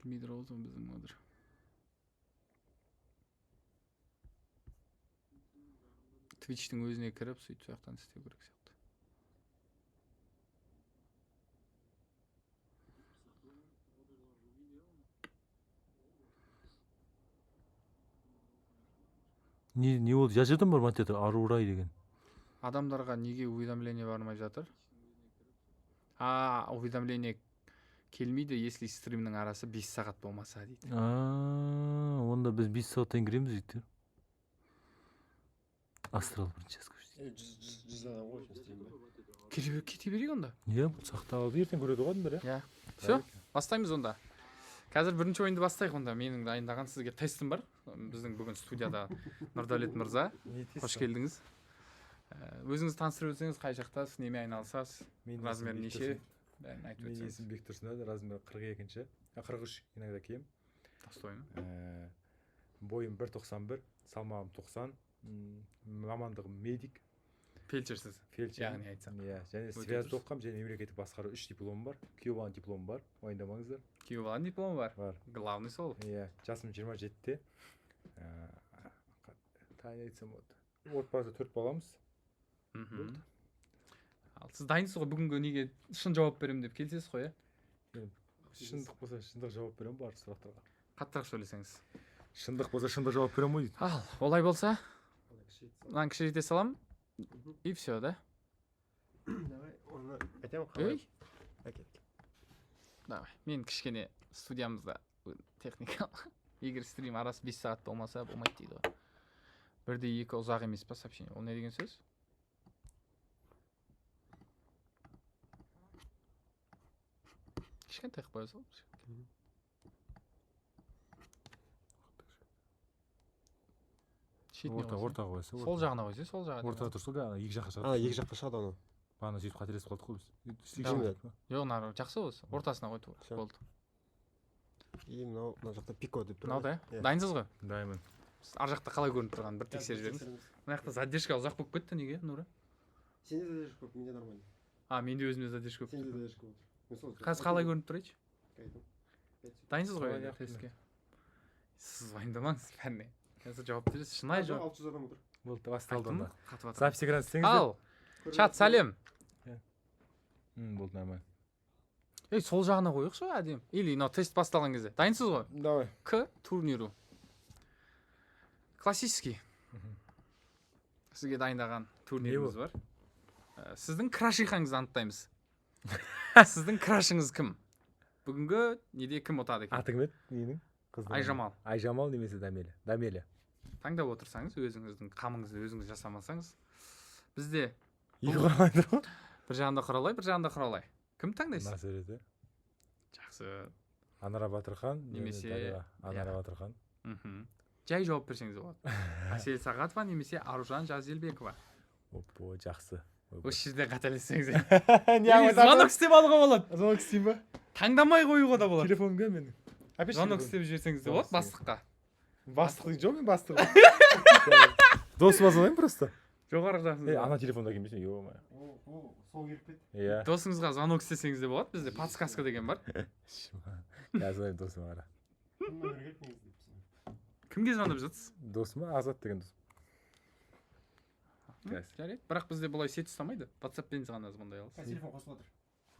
Білмейдір ол біздің модер. Twitch'тің өзіне кіріп, сөйтіп сояқтан істеу керек сияқты. Не болды? Жазатын бар ма деді, Арурай деген. Адамдарға неге уведомление бармай жатыр? Уведомление келмейді, если стримнің арасы 5 сағат болмаса дейді. Онда біз 5 сағаттан кіреміз дейді. Астрал бірінші жазғы. Жүз адам ғой үшін стрим. Кете берейік онда. Иә, сақталып ертең көреді ғой адамдар, иә. Все, бастаймыз онда. Қазір бірінші ойынды бастайық онда. Менің дайындаған сізге тестім бар. Біздің бүгін студияда Нұрдәулет мырза. Қош келдіңіз. Өзіңіз таныстырып өтсеңіз, қай жақтасыз, немен айналысасыз? Размер неше? Бәрін айтып Менің өтсеңіз. есімім Бектұрсын, размер 42-ші. 43 иногда кием. Достойно. Бойым 1.91, салмағым 90. Мамандығым медик. Фельдшерсіз. Фельдшер. Яғни айтсам. Иә, және связьда оқығам, және мемлекеттік басқару 3 дипломым бар. Күйеу баланың дипломы бар. Уайымдамаңыздар. Күйеу баланың дипломы бар. Бар. Главный сол. Иә, жасым 27-те. Тайын айтсам болды. Отбасы 4 баламыз. Ал сіз дайынсыз ғой, бүгінгі неге шын жауап беремін деп келсесіз ғой, иә? Шындық болса шындық жауап беремін бар сұрақтарға. Қаттырақ сөйлесеңіз. Шындық болса шындық жауап беремін ғой дейді. Ал, олай болса, мынаны кішірейте салам. И все, да? Давай, оны айтамын Ей, Әкет. давай. Мен кішкене студиямызда техникалық. Егер стрим арасы 5 сағат болмаса, болмайды дейді ғой. 1-2 ұзақ емес па сообщение? Ол не деген сөз? Кішкентай қылып қоя сал. Ортаға қойса. Сол жағына қойса, сол жағына. Ортаға тұрса да екі жаққа шығады. Екі жаққа шығады оны. Бағана сөйтіп қателесіп қалдық қой біз. Жоқ, нары жақсы осы. Ортасына қойды. Болды. И мына жақта пико деп тұр. Мынау да, дайынсыз ғой? Дайынмын. Ар жақта қалай көрініп тұрғанын бір тексеріп жіберіңіз. Мына жақта задержка ұзақ болып кетті, неге, Нұра? Сенде задержка көп, менде нормально. Менде өзімде задержка көп. Сенде задержка отыр. Қазір қалай көрініп тұр айтшы? Дайынсыз ғой тестке? Сіз уайымдамаңыз, бәріне. Қазір жауап бересіз, шынайы жауап. 600 адам отыр. Болды, басталды онда. Қатып жатыр. Запись экран істеңіздер. Ал, чат, сәлем. Болды, нормально. Ей, сол жағына қойықшы әдем. Или мынау тест басталған кезде. Дайынсыз ғой? Давай. К турниру. Классический. Сізге дайындаған турниріміз бар. Сіздің крашихаңызды анықтаймыз. Сіздің крашыңыз кім? Бүгінгі неде кім ұтады екен? Аты кім еді? Ненің? Айжамал. Айжамал немесе Дамеля. Таңдап отырсаңыз, өзіңіздің қамыңызды өзіңіз жасамасаңыз, бізде Екі құралайды ғой? бір жағында құралай, бір жағында құралай. Кім таңдайсыз? Насыр еді. Жақсы. Анара Батырхан. Немесе Анара Батырхан. Жай жауап берсеңіз болады. Әсел Сағатова немесе Аружан Жазелбекова. Оппо, жақсы. Осы жерде қателессеңіз. Не Звонок істеп алуға болады. Звонок істейін ба? Таңдамай қоюға да болады. Телефоным кім менің? Звонок істеп жіберсеңіз де болады бастыққа. Бастық жоқ мен бастық. Досыма звонайын просто. Жоғары жағыңызда. Ана телефонда келмесін, ё-моё. Сол келіп кетті. Иә. Досыңызға звонок істесеңіз де болады. Бізде подсказка деген бар. Я звонайын досыма ара. Кімге звондап жатсыз? Досыма Азат деген дос. Жарайды. Бірақ бізде бұлай сет ұстамайды. WhatsApp-пен ғана звондай аласыз. Телефон қосып отыр.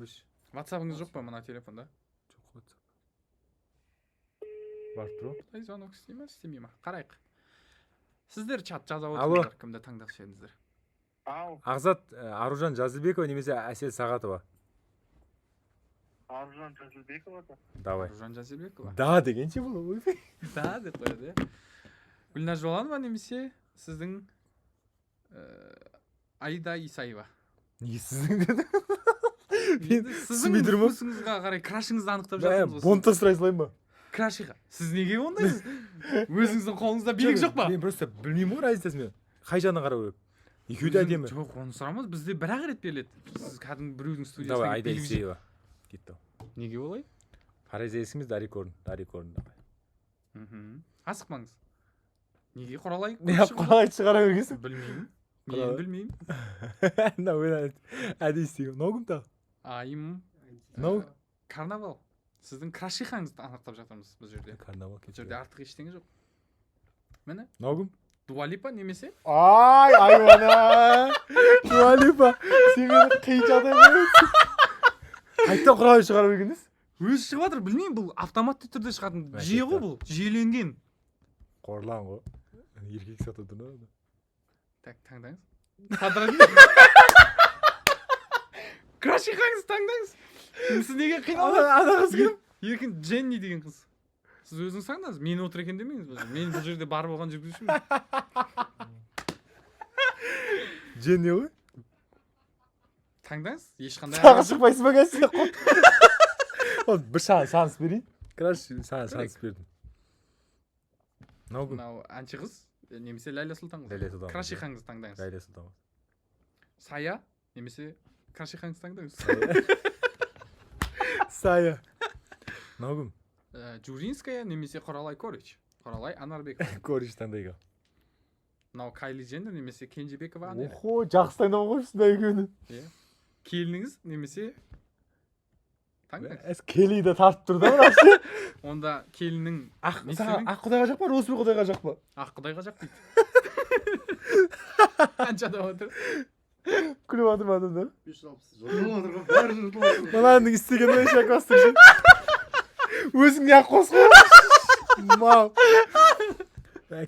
Қойш. WhatsApp-ыңыз жоқ па мына телефонда? Жоқ WhatsApp. Барып тұр ғой. Құдай звонок істей ма, істемей ма? Қарайық. Сіздер чат жаза Алло. отырыңыздар, кімді таңдақшы едіңіздер. Ағзат Аружан Жазылбекова немесе Әсел Сағатова. Аружан Жазылбекова да. Давай. Аружан Жазелбекова. Да дегенше бұл ойбай. Да деп қояды, иә. Гүлназ Жоланова немесе сіздің Аида Исаева. Неге сіздің деді? Сіздің вкусыңызға қарай крашыңызды анықтап жатырмыз ғой. Бонта сұрай салайын ба? Крашиға. Сіз неге ондайсыз? Өзіңіздің қолыңызда билік жоқ па? Мен просто білмеймін ғой разницасын мен. Қай жағына қарау керек? Екеуі де әдемі. Жоқ, оны сұрамыз. Бізде бір-ақ рет беріледі. Сіз кәдімгі біреудің Давай, студиясына Айда билік жоқ. Исаева. Кетті. Неге олай? Фаризейсіңіз Дарикорн давай. Асықпаңыз. Неге құралай? Қалай шығара бергенсің? Білмеймін. Мен білмеймін. Мынау әдейі істеген. Мынау кім тағы? Айым. Мынау? Карнавал. сіздің крашихаңызды анықтап жатырмыз бұл жерде. Карнавал Бұл жерде артық ештеңе жоқ. Міне, Ногум? Дуалипа немесе Ай, айвана. Дуалипа. Сен мені қиын жағдай қойып. Қайта құралай шығарып жүргенсіз? өзі шығып жатыр, білмеймін, бұл автоматты түрде шығатын жүйе ғой бұл, жүйеленген. Қорлан ғой. Еркек сатып тұр ма? Так, таңдаңыз. Крашихаңызды таңдаңыз. Сіз неге қиналасыз? Ана қыз кім? Еркін Дженни деген қыз. Сіз өзіңіз таңдаңыз. Мені отыр екен демеңіз. Мен бұл жерде бар болған жүргізушімін. Дженни ғой? Таңдаңыз. Ешқандай Тағы шықпайсыз ба қазір? Бір шанс берейін. Краш, саған шанс бердім. Ногум? мынау әнші қыз немесе Ләйлә Сұлтан қыз. Ләйлә Сұлтан қыз. Крашихаңызды таңдаңыз. Ләйлә Сұлтан. Сая немесе крашихаңызды таңдаңыз. Сая. Ногум? Джуринская немесе Құралай Корич. Құралай Анарбекова. Кориш таңдайға. Мынау Кайли Дженнер немесе Кенжебекова Анар. Охо, жақсы таңдап қойыпсың да екеуін. Иә. Келініңіз немесе таңдаңыз. Әс келейді тартып тұр да вообще. Онда келіннің Саған ақ құдайға жақпа, Росбек құдайға жақпа. ақ құдайға жақ дейді. Қанша деп отыр? Күліп жатыр ма адамдар? 560. Жолдың отыр ғой, бәрі жолдың отыр. Мынаның істегені шәк бастыршы. Өзің не ақ қос қой. Мау.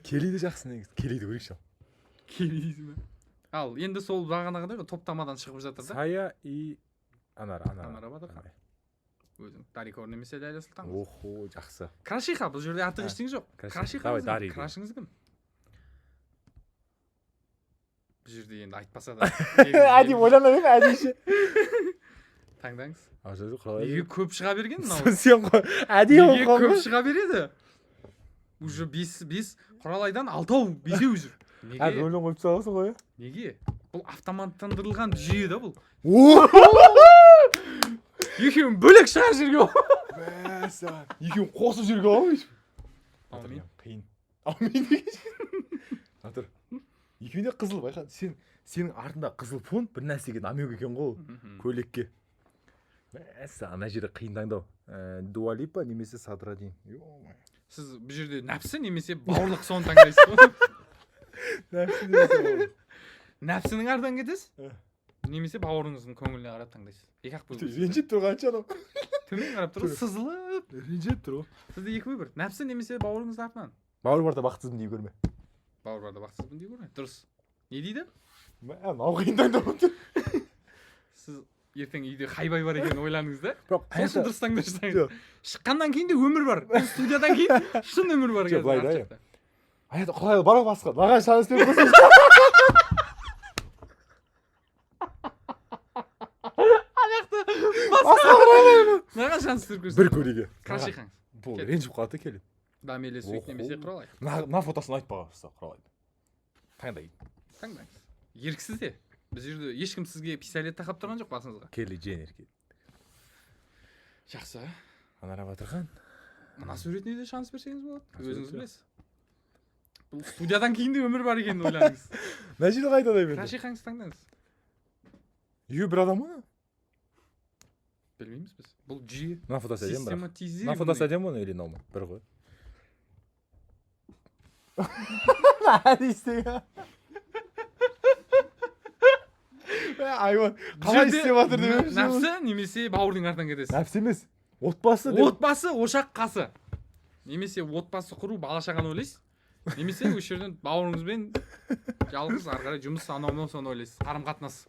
Келейді жақсы негіз. Келейді көрейікші. Келейді ме? Ал, енді сол бағанағыдай ғой, топтамадан шығып жатыр да. Сая и Анар. Анар Абадырхан. Өзің Дарикор немесе Ләйлә Сұлтан. Охо, жақсы. Крашиха, бұл жерде артық ештеңе жоқ. Давай, Дарик. Крашыңыз кім? Бұл жерде енді айтпаса да. Әдейі ойлана берме, әдейі. Таңдаңыз. Ажады құралай. Неге көп шыға берген мынау? Сен ғой, әдейі Неге оқыған көп ғой. шыға береді? Уже 5 Құралайдан 6 бесеу жүр. Неге? Рөлін қойып саласың ғой. Неге? Бұл автоматтандырылған жүйе да бұл. Екеуін бөлек шығар жерге. Мәсән. Екеуін қосып жерге алайыншы. Аумин. Қиын. Аумин деген. Атыр. Екеуінде қызыл байқа. Сенің артында қызыл фон бір нәрсеге намек екен ғой. Көйлекке. Мәсән, ана жерде қиын таңдау. Дуалипа немесе Садрадин. Сіз бұл жерде нәпсі немесе бауырлық соны таңдайсыз ғой. Нәпсі немесе. Нәпсінің ардан кетесіз. Немесе бауырыңыздың көңіліне қарап таңдайсыз. Екі ақ бөліп. Ренжіп тұрғанша анау. Төмен қарап тұрып сызылып. Ренжіп тұр ғой. Сізде екі бір. Нәпсі немесе бауырыңыздың артынан. Бауыр барда бақытсызбын дей көрме. Бауыр барда бақытсызбын дей көрме. Дұрыс. Не дейді? Мынау қиын таңдап отыр. Сіз ертең үйде хайбай бар екенін ойланыңыз да. Бірақ Сосын дұрыс таңдайсыз. Шыққаннан кейін де өмір бар. Студиядан кейін шын өмір бар. Жоқ, былай да, қазір. Аята құлай бар басқа. Маған шанс беріп қойсаңшы. Маған шанс беріп көрсетіңіз. Бір көреге. Крашихаңыз. Бұл Кет. ренжіп қалды келеді. Дамеле Суик немесе Құралай. Мына фотосын айтпағансыз құралайды. Таңдай. Таңдаңыз. Еріксіз де. Біз жерде ешкім сізге пистолет тақап тұрған жоқ басыңызға. Келли Дженнер. Жақсы. Анар Батырхан. Мына суретіне де шанс берсеңіз болады. Мына Өзіңіз суретке? білесіз. Бұл студиядан кейін де өмір бар екенін ойланыңыз. Мына жерде қайтадай берді. Крашихаңыз таңдаңыз. Үйі бір адам ғой. Білмейміз біз. Бұл жүйе. Мына фотосы әдемі бірақ. Систематизированный. Мына фотосы әдемі ғой или нау? Бір ғой. Әді істеген. Айван, қалай Жерде істеп жатыр деп жүрсің? Нәпсі немесе бауырдың артынан кетесіз. Нәпсі емес. Отбасы деп. Отбасы, ошақ қасы. Немесе отбасы құру, бала шағаны ойлайсыз. Немесе осы жерден бауырыңызбен жалғыз ары қарай жұмыс анау соны ойлайсыз. Қарым қатынас.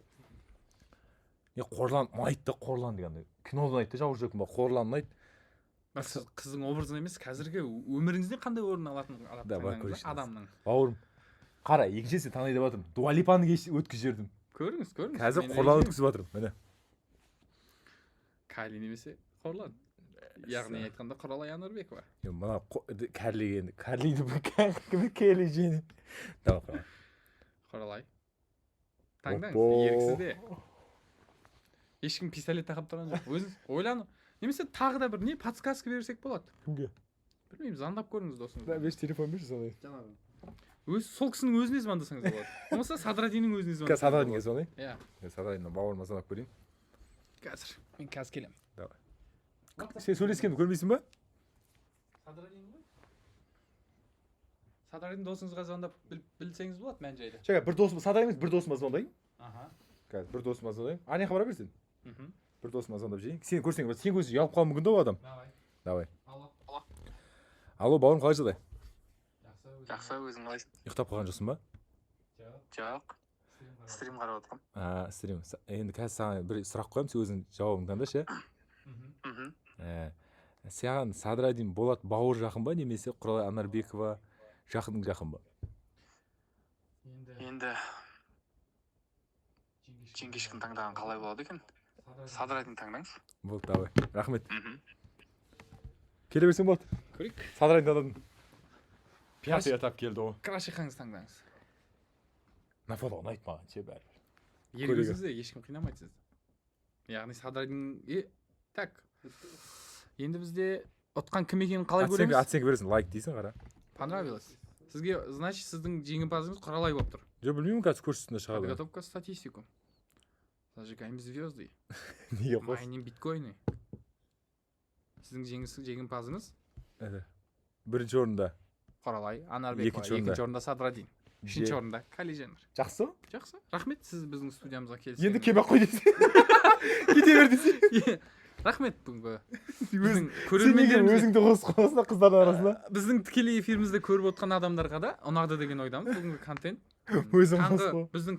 Қорлан ұнайды да, Қорлан дегенде. Кинодан айтты жауыр жөкім ба, Қорлан ұнайды. Сіз қыздың образын емес, қазіргі өміріңізде қандай орын алатын Да, бар, көрейікші. адамның. Бауырым. Қара, екіншесі таңдай деп жатырмын. Дуалипаны өткізіп жібердім. Көріңіз. Қазір Мен Қорлан ренжимін. өткізіп жатырмын. Міне. Кайли немесе Қорлан. Яғни айтқанда Құралай Анарбекова. Мына Карлиді кім Келли Дженнер. Давай. Құралай. Таңдаңыз, Оппо. еріксіз де. Ешкім пистолет тақап тұрған жоқ. Өзіңіз ойланып. Немесе тағы да бір не подсказка берсек болады. Кімге? Білмеймін, звондап көріңіз досыңызға. Беш телефон берші сондай. Жаңағы. Сол кісінің өзіне звондасаңыз болады. Болмаса Садрадиннің өзіне звондасаңыз. Садрадинге звонайын. Иә. Садрадиннан бауырыма звондап көрейін. Қазір. Мен қазір келемін. Давай. сен сөйлескенді көрмейсің ба? Садырдың досыңызға звондап білсеңіз болады мән жайды. Чекай, бір досым Садар емес, бір досыма звондайын. Аха. Қазір бір досыма звондайын. Аняқа бара берсін. Мхм. Бір досыма звондап жейін. Сен көрсең, сен көзі ұялып қалуы мүмкін да ол адам. Давай. Алло. Алло, бауырым, қалай жағдай? Жақсы, өзің қалайсың? ұйықтап қалған жоқсың ба? Жоқ. Стрим қарап отырмын. Стрим. Енді қазір саған бір сұрақ қоямын, сен өзің жауабыңды таңдашы. Мхм. Саған Садырайдың Болат бауыр жақын ба, немесе Құралай Анарбекова жақын ба? Енді Жеңгешкін таңдаған қалай болады екен? Садырайдың таңдаңыз. Болды, давай. Рахмет. Мхм. Келе берсең болады. Көрейік. Садырайдың адамын. Пятый этап келді ғой. Крашихаңыз таңдаңыз. Нафото ұнайды маған, ше бәрі. Ерігіңізде ешкім қинамайды сізді. Яғни Садырайдың так. Енді бізде отқан кім екенін қалай көреміз? Оценка бересің, лайк дейсің, қара. Понравилось. Сізге, значит, сіздің жеңімпазыңыз Құралай болып тұр. Жоқ, білмеймін, қазір көрсетсін шығады. Подготовка статистику. Зажигаем звезды. Неге қос? Майним биткоины. Сіздің жеңімпазыңыз Бірінші орында. Құралай Анарбекова. Екінші орында Садырайдың. Үшінші орында Калижанр. Жақсы? Жақсы. Рахмет, сіз біздің студиямызға келсеңіз. Енді кеп қой дейсің. Кете бер дейсің. Рахмет бүгінгі. Сен неге өзіңді қосқансың қыздардың арасында? Біздің тікелей эфирімізді көріп отқан адамдарға да ұнады деген ойдамыз бүгінгі контент. Өзің Таңғы қосқы. біздің